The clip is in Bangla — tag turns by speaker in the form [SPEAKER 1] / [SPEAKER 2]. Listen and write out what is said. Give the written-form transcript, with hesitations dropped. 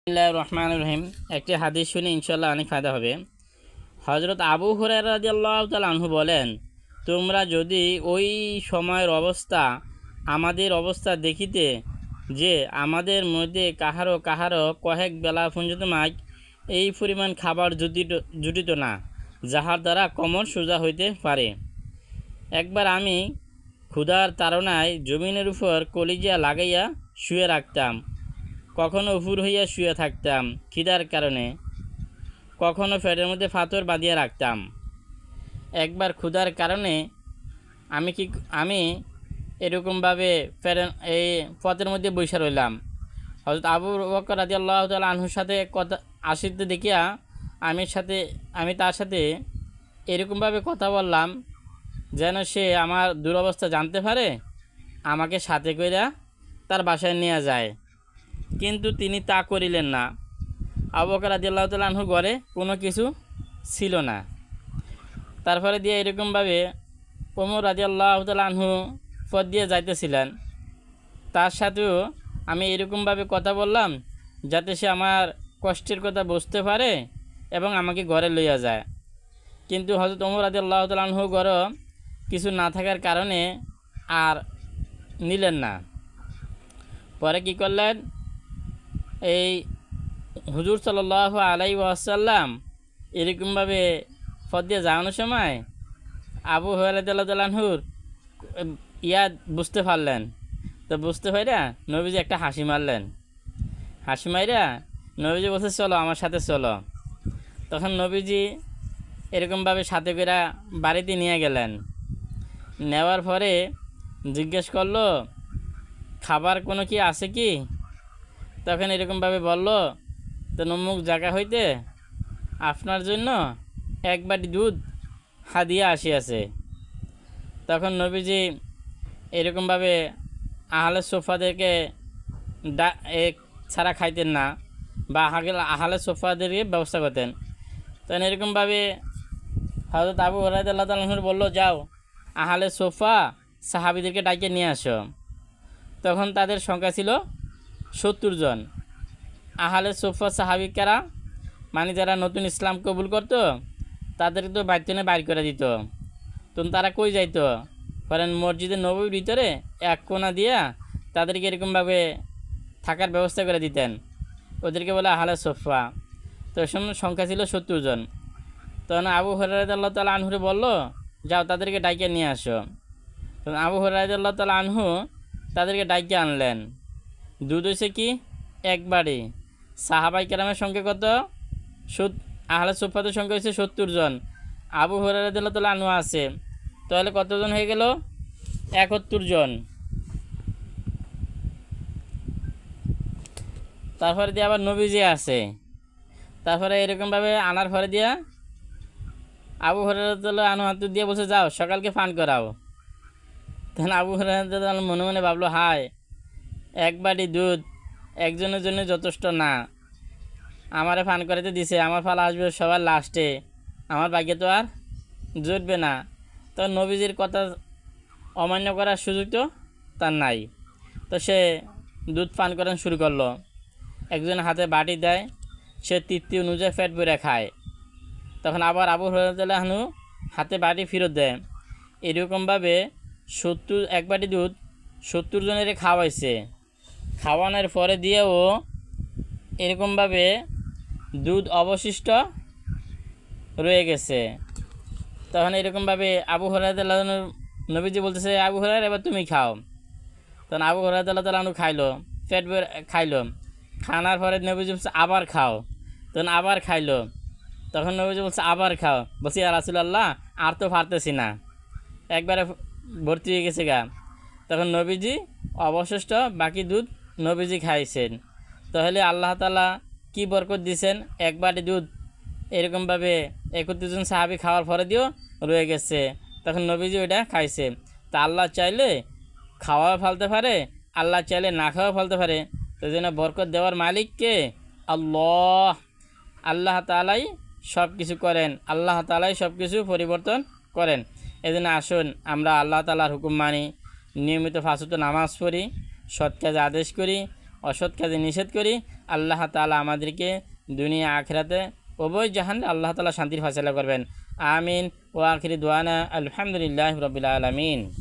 [SPEAKER 1] বিসমিল্লাহির রহমানির রহিম। একটি হাদিস শুনে ইনশাল্লাহ অনেক ফায়দা হবে। হযরত আবু হুরায়রা রাদিয়াল্লাহু তাআলা আনহু বলেন, তোমরা যদি ওই সময়ের অবস্থা আমাদের অবস্থা দেখিতে, যে আমাদের মধ্যে কাহারো কাহারো কয়েক বেলা পর্যন্ত এই পরিমাণ খাবার জুটিত না, যাহার দ্বারা কোমর সোজা হইতে পারে। একবার আমি ক্ষুধার তাড়নায় জমিনের উপর কলিজা লাগাইয়া শুয়ে রাখতাম, কখনো উপুর হইয়া শুয়ে থাকতাম খিদার কারণে, কখনো পেটের মধ্যে পাথর বাঁধিয়া রাখতাম। একবার ক্ষুধার কারণে আমি এরকমভাবে এই পথের মধ্যে বসে রইলাম। হযরত আবু বকর রাদিয়াল্লাহু তাআলা আনহুর সাথে কথা আসিতে দেখিয়া আমি তার সাথে এরকমভাবে কথা বললাম যেন সে আমার দুরবস্থা জানতে পারে, আমাকে সাথে কইরা তার বাসায় নিয়ে যায়। কিন্তু তিনি তা করিলেন না। আবু বকর রাদিয়াল্লাহু তাআলা আনহুর ঘরে কোনো কিছু ছিল না। তারপরে দিয়ে এরকমভাবে ওমর রাদিয়াল্লাহু তাআলা আনহু পথ দিয়ে যাইতেছিলেন, তার সাথেও আমি এরকমভাবে কথা বললাম যাতে সে আমার কষ্টের কথা বুঝতে পারে এবং আমাকে ঘরে লইয়া যায়। কিন্তু হযরত ওমর রাদিয়াল্লাহু তাআলা আনহু ঘরে কিছু না থাকার কারণে আর নিলেন না। পরে কি করলেন, এই হুজুর সাল্লাল্লাহু আলাইহি ওয়াসাল্লাম এরকমভাবে পথ দিয়ে যাওয়ানোর সময় আবু হুরায়রা রাদিয়াল্লাহু তাআলা আনহুর বুঝতে পারলেন। তো বুঝতে পাইরা নবীজি একটা হাসি মারলেন। হাসি মাইরা নবীজি বলছে, চলো আমার সাথে চলো। তখন নবীজি এরকমভাবে সাথে করে বাড়িতে নিয়ে গেলেন। নেওয়ার পরে জিজ্ঞেস করলো, খাবার কোনো কি আছে কি? তখন এরকমভাবে বলল, তো অমুক জায়গা হইতে আপনার জন্য এক বাটি দুধ হাদিয়া আসিয়াছে। তখন নবীজি এরকমভাবে আহলে সোফাদেরকে ছাড়া খাইতেন না, বা আহলে সোফাদেরকে ব্যবস্থা করতেন। তখন এরকমভাবে হযরত আবু হুরায়রা রাদিয়াল্লাহু তাআলা আনহু বলল, যাও আহলে সোফা সাহাবীদেরকে ডাইকে নিয়ে আসো। তখন তাদের সংখ্যা ছিল 70 জন। আহলে সোফা সাহাবী কারা, মানে যারা নতুন ইসলাম কবুল করতো তাদেরকে তো বাইতুনে বাইর করে দিত। তখন তারা কই যাইতো, কারণ মসজিদে নববীর ভিতরে এক কোণা দিয়া তাদেরকে এরকমভাবে থাকার ব্যবস্থা করে দিতেন, ওদেরকে বলে আহলে সোফা। তো সংখ্যা ছিল 70 জন। তখন আবু হুরায়রা রাদিয়াল্লাহু তাআলা আনহুরে বলল, যাও তাদেরকে ডাইকে নিয়ে আসো। তখন আবু হুরায়রা রাদিয়াল্লাহু তাআলা আনহু তাদেরকে ডাইকে আনলেন। দুধ হয়েছে কি একবারই। সাহাবাই কেরামের সংখ্যা কত? আহলে সোফাদের সংখ্যা হয়েছে 70 জন। আবু হুরায়রা রাদিয়াল্লাহু তাআলা আনহু আছে, তাহলে কতজন হয়ে গেল? 71 জন। তারপরে দিয়ে আবার নবীজি আছে। তারপরে এরকমভাবে আনার পরে দিয়া আবু হুরায়রা রাদিয়াল্লাহু আনহু হাত দিয়ে বলছে, যাও সকালকে পান করাও। তখন আবু হুরায়রা রাদিয়াল্লাহু আনহু মনে মনে ভাবলো, হায়, এক বাটি দুধ একজনের জন্য যথেষ্ট না, আমারে পান করাতে দিছে, আমার ফালা আসবে সবার লাস্টে, আমার ভাগ্যে তো আর জুটবে না। তো নবীজির কথা অমান্য করার সুযোগ তো তার নাই। তো সে দুধ পান করানো শুরু করলো। একজন হাতে বাটি দেয়, সে তৃপ্তি অনুযায়ী পেট ভরে খায়। তখন আবার আবু হুরায়রা রাদিয়াল্লাহু আনহু হাতে বাটি ফেরত দেয়। এরকমভাবে এক বাটি দুধ 70 জনের খাওয়াইছে। খাওয়ানোর পরে দিয়েও এরকমভাবে দুধ অবশিষ্ট রয়ে গেছে। তখন এরকমভাবে আবু হুরায়রা রাদিয়াল্লাহু আনহু নবীজি বলতেছে, আবু হুরায়রা এবার তুমি খাও। তখন আবু হুরায়রা রাদিয়াল্লাহু আনহু খাইলো, পেট ভরে খাইলো। খানার পরে নবীজি বলছে, আবার খাও। তখন আবার খাইলো। তখন নবীজি বলছে, আবার খাও। বলছি, ইয়া রাসূলুল্লাহ, আর তো পারতেছি না, একবারে ভর্তি হয়ে গেছে গা। তখন নবীজি অবশিষ্ট বাকি দুধ নবীজি খাইছেন। তাহলে আল্লাহ তাআলা কি বরকত দিয়েছেন, এক বাটি দুধ এরকমভাবে 31 জন সাহাবী খাওয়ার পরে দিয়েও রয়ে গেছে। তখন নবীজি ওইটা খাইছে। তা আল্লাহ চাইলে খাওয়াও ফেলতে পারে, আল্লাহ চাইলে না খাওয়া ফেলতে পারে। তো যেন বরকত দেওয়ার মালিককে আল্লাহ তাআলাই সব কিছু করেন, আল্লাহ তাআলাই সব কিছু পরিবর্তন করেন। এজন্য আসুন আমরা আল্লাহ তাআলার হুকুম মানি, নিয়মিত 5 ওয়াক্ত নামাজ পড়ি, সৎ কাজে আদেশ করি, অসৎ কাজে নিষেধ করি। আল্লাহ তাআলা আমাদেরকে দুনিয়া আখিরাতে উভয় জাহানে আল্লাহ তাআলা শান্তির ফয়সালা করবেন। আমিন। ওয়া আখিরি দুআনা আলহামদুলিল্লাহি রাব্বিল আলামিন।